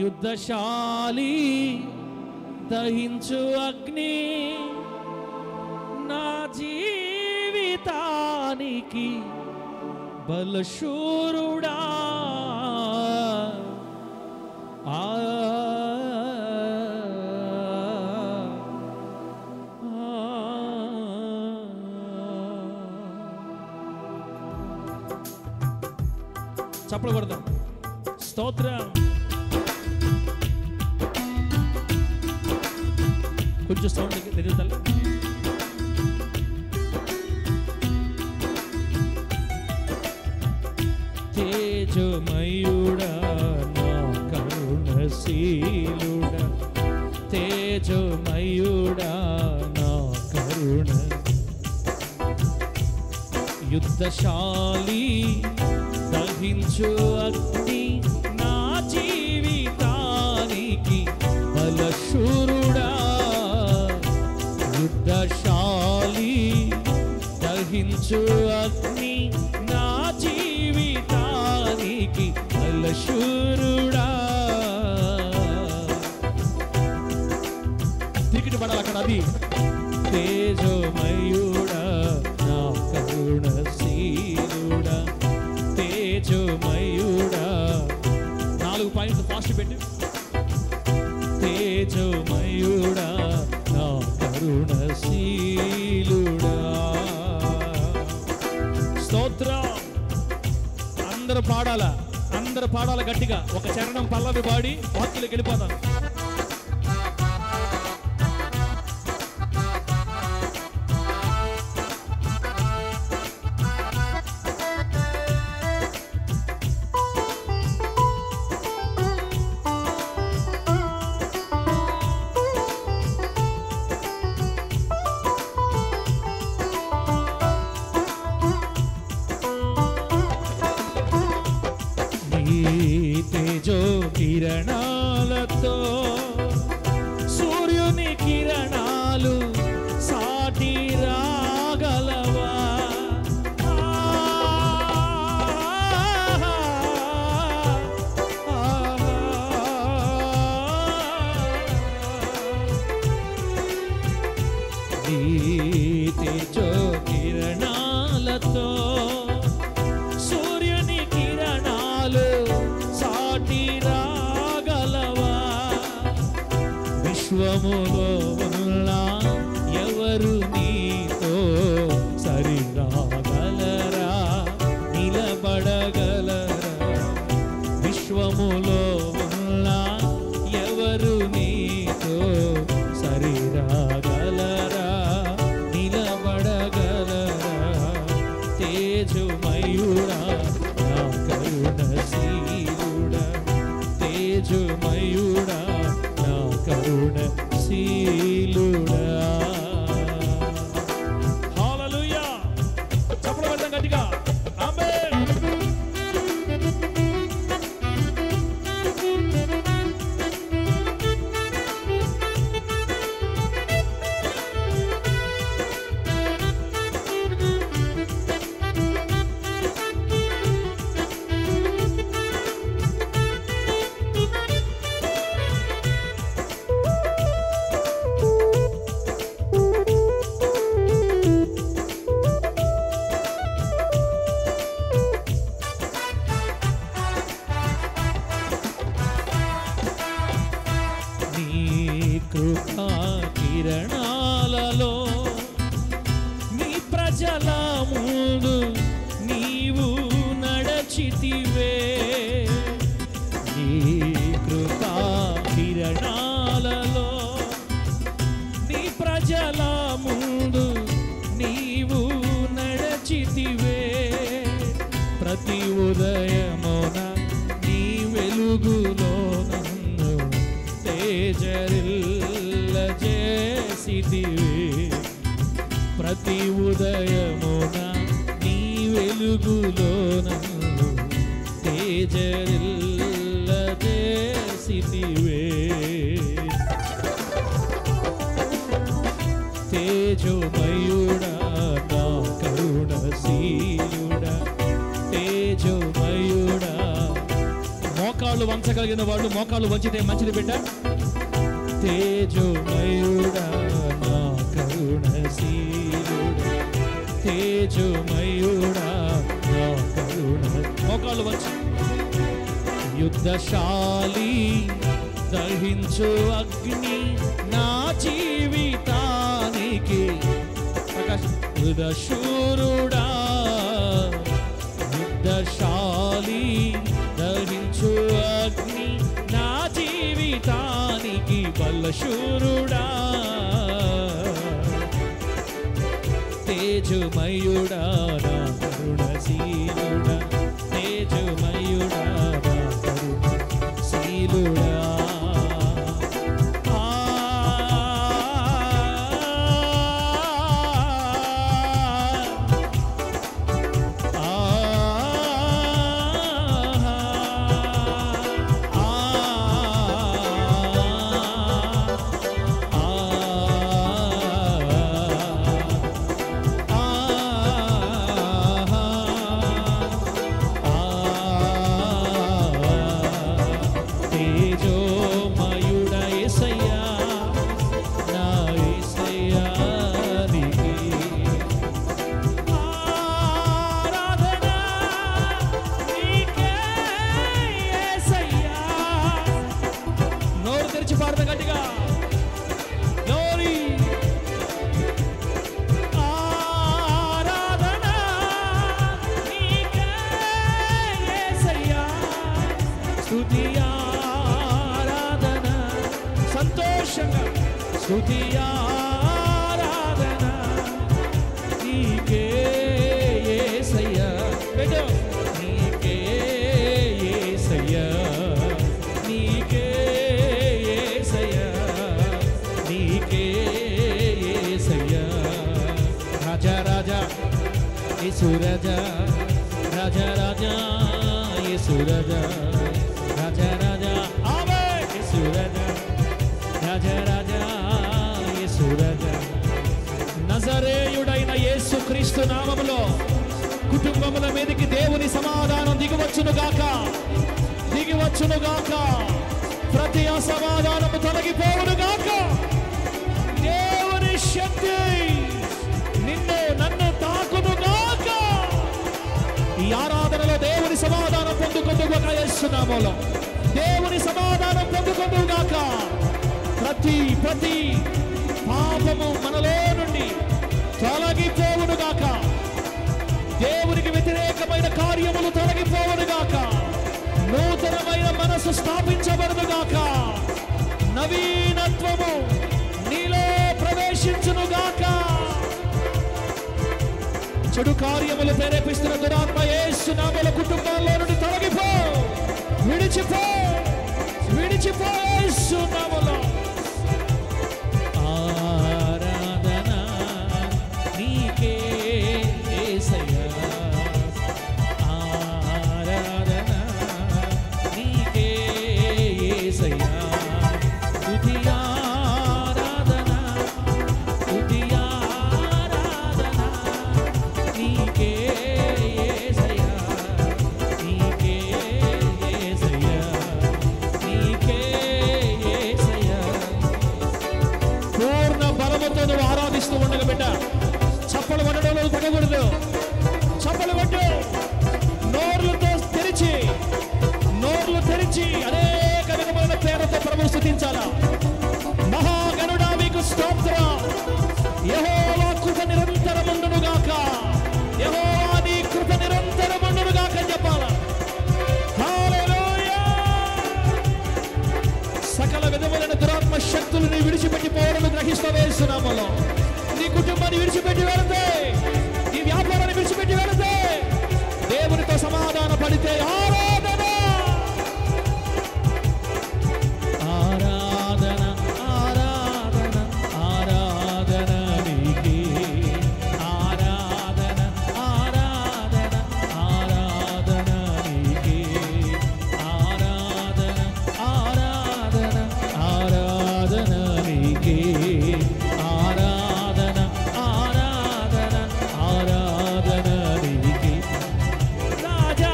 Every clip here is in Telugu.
యుద్ధశాలి దహించు అగ్ని నా జీవితానికి బలశూరుడా చప్పట్లు కొడదాం. స్తోత్రం. కొంచెం సౌండ్ లేదు తల్లి. తేజమయుడా నా కరుణశీలుడా, తేజమయుడా నా కరుణ, యుద్ధశాలి దహించు అగ్ని నా జీవితానికి బలశూరుడా, యుద్ధశాలి దహించు అగ్ని నా జీవితానికి బలశూరుడా. తిరిగి పడాలి అక్కడ. అది తేజమయుడా నా కరుణశీలుడా, తేజమయుడా. 4 పాయింట్లు ఫాస్ట్ పెట్టి. తేజమయుడా నా కరుణశీలుడా. స్తోత్రం. అందరూ పాడాల గట్టిగా. ఒక చరణం పల్లవి పాడి వాక్యలోకి వెళ్ళిపోతాను. తేజో కిరణాలతో సూర్యుని కిరణాలు సాటి రాగలవా? ఈ తేజో కిరణాలతో సూర్యుని కిరణాలు సాటి రాగలవా? విశ్వములో ఉన్న ఎవరు నీతో సరిరాగలరా, నిలబడగలరా? విశ్వములో ఉన్న ఎవరు నీతో సరిరాగలరా, నిలబడగలరా? తేజమయుడా నా కరుణశీలుడా, తేజమయుడా నా కరుణశీలుడా. హల్లెలూయా. చప్పట్లు కొడదాం గట్టిగా. ఆమేన్. కృపా కిరణాలలో నీ ప్రజల ముందు నీవు నడచితివే. నీ కృపా కిరణాలలో నీ ప్రజల ముందు నీవు నడచితివే. ప్రతి ఉదయమున నీ వెలుగులో నన్ను తేజరిల్లజేసితివే. ప్రతి ఉదయమున నీ వెలుగులో నన్ను తేజరిల్లజేసితివే. తేజమయుడా నా కరుణశీలుడా, తేజమయుడా. మోకాళ్ళు మోకాళ్ళు వంచగలిగిన వాళ్ళు మోకాళ్ళు వంచితే మంచిది బిడ్డ. తేజోమయుడా నా కరుణశీలుడా, తేజోమయుడా నా కరుణ. మోకాళ్ళు వంచి. యుద్ధశాలి దహించు అగ్ని నా జీవితానికి. యుద్ధశూరుడా, యుద్ధశాలి దహించు అగ్ని నా జీవితానికి. బలశూరుడా, తేజోమయుడా నా కరుణశీలుడా, తేజోమయుడా నా కరుణశీలుడా. స్తుతి ఆరాధన నీకే యేసయ్యా. నీకే యేసయ్యా, నీకే యేసయ్యా, నీకే యేసయ్యా. రాజా రాజా యేసు రాజా, రాజా రాజా యేసు రాజా, రాజా రాజా ఆమేన్ యేసు రాజా, రాజా రాజా యేసు రాజా. నజరేయుడైన యేసు క్రీస్తు నామములో కుటుంబముల మీదకి దేవుని సమాధానం దిగివచ్చునుగాక, దిగివచ్చునుగాక. ప్రతి అసమాధానము తొలగిపోవునుగాక. దేవుని శక్తి నిన్ను నన్ను తాకునుగాక. ఈ ఆరాధనలో దేవుని సమాధానం పొందుకుందుగాక. యేసు నామములో దేవుని సమాధానం పొందుకుందుగాక. ప్రతి పాపము మనలో నుండి తొలగిపోవునుగాక. దేవునికి వ్యతిరేకమైన కార్యములు తొలగిపోవునుగాక. నూతనమైన మనసు స్థాపించబడునుగాక. నవీనత్వము నీలో ప్రవేశించునుగాక. చెడు కార్యములు ప్రేరేపిస్తున్న దురాత్మ యేసు నామములో కుటుంబాల్లో నుండి తొలగిపో, విడిచిపో, విడిచిపో యేసు నామములో. ఆరాధన నీకే యేసయ్యా, ఆరాధన నీకే యేసయ్యా. స్తుతి ఆరాధన, స్తుతి ఆరాధన నీకే యేసయ్యా, నీకే యేసయ్యా, నీకే యేసయ్యా. పూర్ణ బలముతో నువ్వు ఆరాధిస్తూ ఉండగా బిడ్డ, చప్పలు పడడంలో తగ్గకూడదు. చప్పలు పట్టు, నోర్లతో తెరిచి, నోర్లు తెరిచి అనేక విధమైన పేరుతో ప్రభువు స్తుతించాలా. మహాగణుడా మీకు స్తోత్రం. యెహోవా కృప నిరంతరముండునుగాక, యెహోవా నీ కృప నిరంతరముండునుగాక అని చెప్పాలా. హల్లెలూయా. సకల విధములైన దురాత్మ శక్తులను విడిచిపెట్టిపోవడం గ్రహిస్తావే యేసు నామములో. నీ కుటుంబాన్ని విడిచిపెట్టి వెళితే, నీ వ్యాపారాన్ని విడిచిపెట్టి వెళితే, దేవునితో సమాధాన పడితే ఆరాధన, ఆరాధన, ఆరాధన, ఆరాధన నీకే. ఆరాధన, ఆరాధన, ఆరాధన నీకే. ఆరాధన, ఆరాధన, ఆరాధన నీకే. ఆరాధన, ఆరాధన, ఆరాధన నీకే. రాజా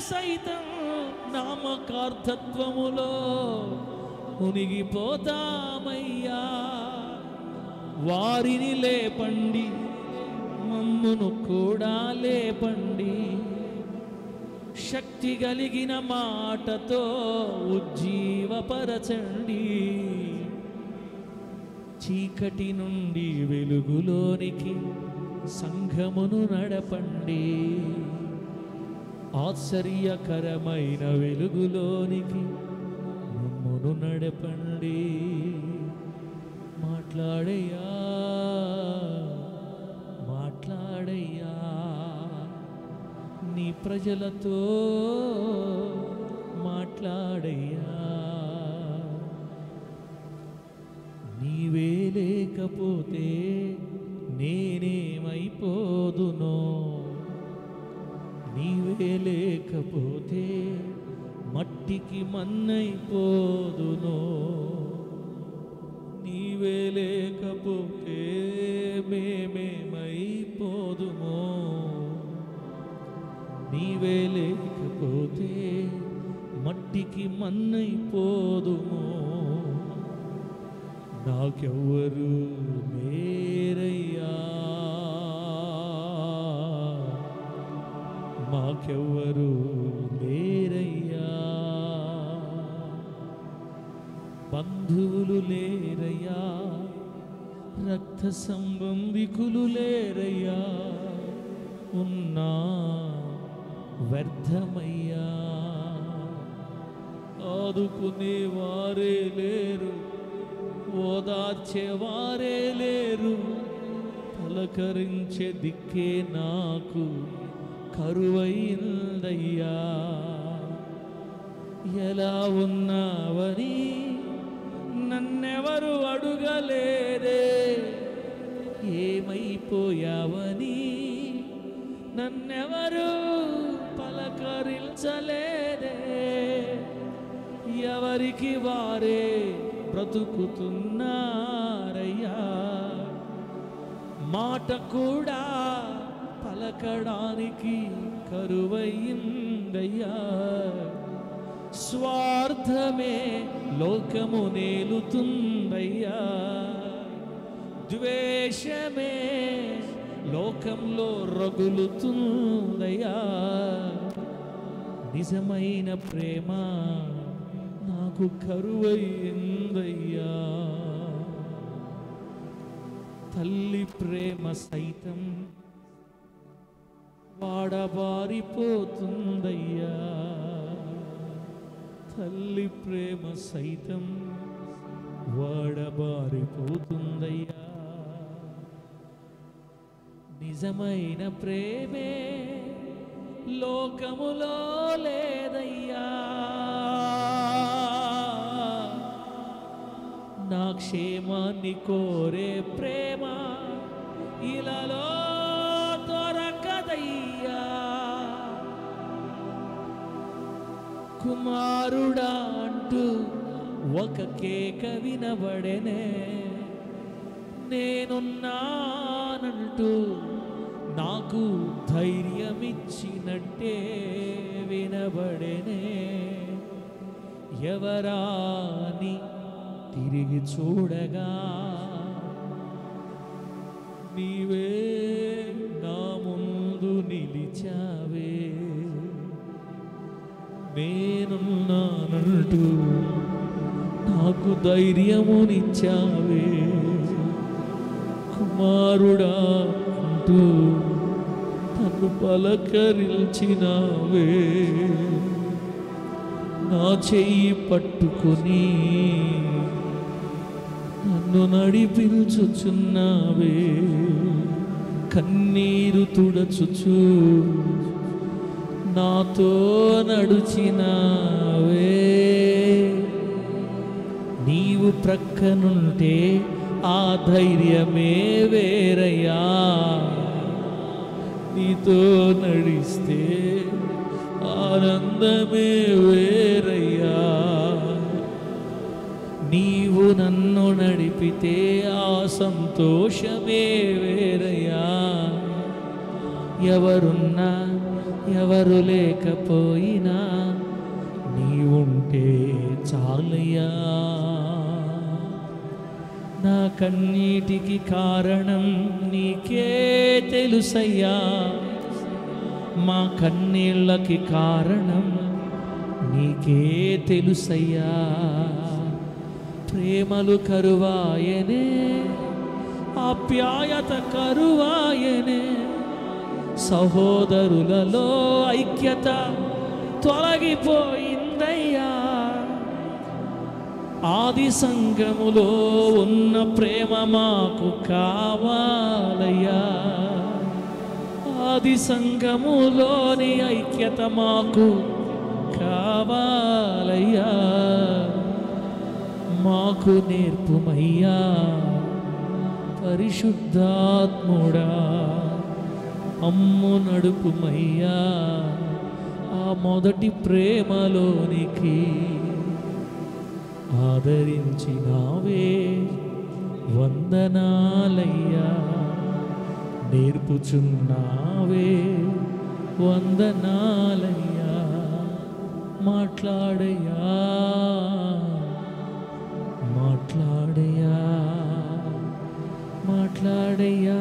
సైతం నామకార్థత్వములో మునిగిపోతామయ్యా. వారిని లేపండి, మమ్మును కూడా లేపండి. శక్తి కలిగిన మాటతో ఉజ్జీవపరచండి. చీకటి నుండి వెలుగులోనికి సంఘమును నడపండి. ఆశ్చర్యకరమైన వెలుగులోనికి మమ్మును నడపండి. మాట్లాడయ్యా, మాట్లాడయ్యా, నీ ప్రజలతో మాట్లాడయ్యా. నీవే లేకపోతే నేనేమైపోదునో, నీవే లేకపోతే మట్టికి మన్నైపోదునో, నీవే లేకపోతే మేమేమైపోదుమో, నీవే లేకపోతే మట్టికి మన్నైపోదుమో. నాకెవ్వరు లేరయ్యా, మాకెవ్వరు లేరయ్యా. బంధువులు లేరయ్యా, రక్త సంబంధికులు లేరయ్యా. ఉన్నా వ్యర్థమయ్యా, ఆదుకునే వారే లేరు, ఓదార్చేవారే లేరు. పలకరించే దిక్కే నాకు కరువైందయ్యా. ఎలా ఉన్నావని నన్నెవరు అడుగలేదే, ఏమైపోయావని నన్నెవరు పలకరించలేదే. ఎవరికి వారే బ్రతుకుతున్నారయ్యా, మాట కూడా పలకడానికి కరువైందయ్యా. స్వార్థమే లోకము నేలుతుందయ్యా, ద్వేషమే లోకంలో రగులుతుందయ్యా. నిజమైన ప్రేమ నాకు కరువైందయ్యా. తల్లి ప్రేమ సైతం వాడబారిపోతుందయ్యా, తల్లి ప్రేమ సైతం వాడబారిపోతుందయ్యా. నిజమైన ప్రేమే లోకములో లేదయ్యా. నా క్షేమాన్ని కోరే ప్రేమ ఇలాలో దొరకదయ్యా. కుమారుడా అంటూ ఒక కేక వినబడెనే, నేనున్నానంటూ నాకు ధైర్యమిచ్చినట్టే వినబడెనే. ఎవరాని తిరిగి చూడగా నీవే నా ముందు నిలిచావే. నేనున్నానంటూ నాకు ధైర్యమునిచ్చావే. కుమారుడా అంటూ నన్ను పలకరించినావే. నా చెయ్యి పట్టుకొని నన్ను నడిపించుచున్నావే. కన్నీరు తుడచుచు నాతో నడుచినావే. నీవు ప్రక్కనుంటే ఆ ధైర్యమే వేరయ్యా. నీతో నడిస్తే ఆనందమే వేరయ్యా. నీవు నన్ను నడిపితే ఆ సంతోషమే వేరయ్యా. ఎవరున్నా ఎవరు లేకపోయినా నీ ఉంటే చాలయ్యా. నా కన్నీటికి కారణం నీకే తెలుసయ్యా, మా కన్నీళ్ళకి కారణం నీకే తెలుసయ్యా. ప్రేమలు కరువాయనే, ఆప్యాయత కరువాయనే, సహోదరులలో ఐక్యత తొలగిపోయిందయ్యా. ఆది సంఘములో ఉన్న ప్రేమ మాకు కావాలయ్యా, ఆది సంఘములోని ఐక్యత మాకు కావాలయ్యా. మాకు నేర్పుమయ్యా పరిశుద్ధాత్ముడా, అమ్ము నడుపుమయ్యా ఆ మొదటి ప్రేమలోనికి. ఆదరించినావే వందనాలయ్యా, నేర్పుచున్నావే వందనాలయ్యా. మాట్లాడయ్యా మాట్లాడయ్యా మాట్లాడయ్యా,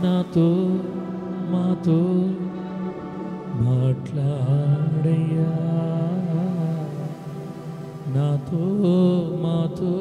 నాతో మాతో మాట్లాడయ్యా, నాతో మాతో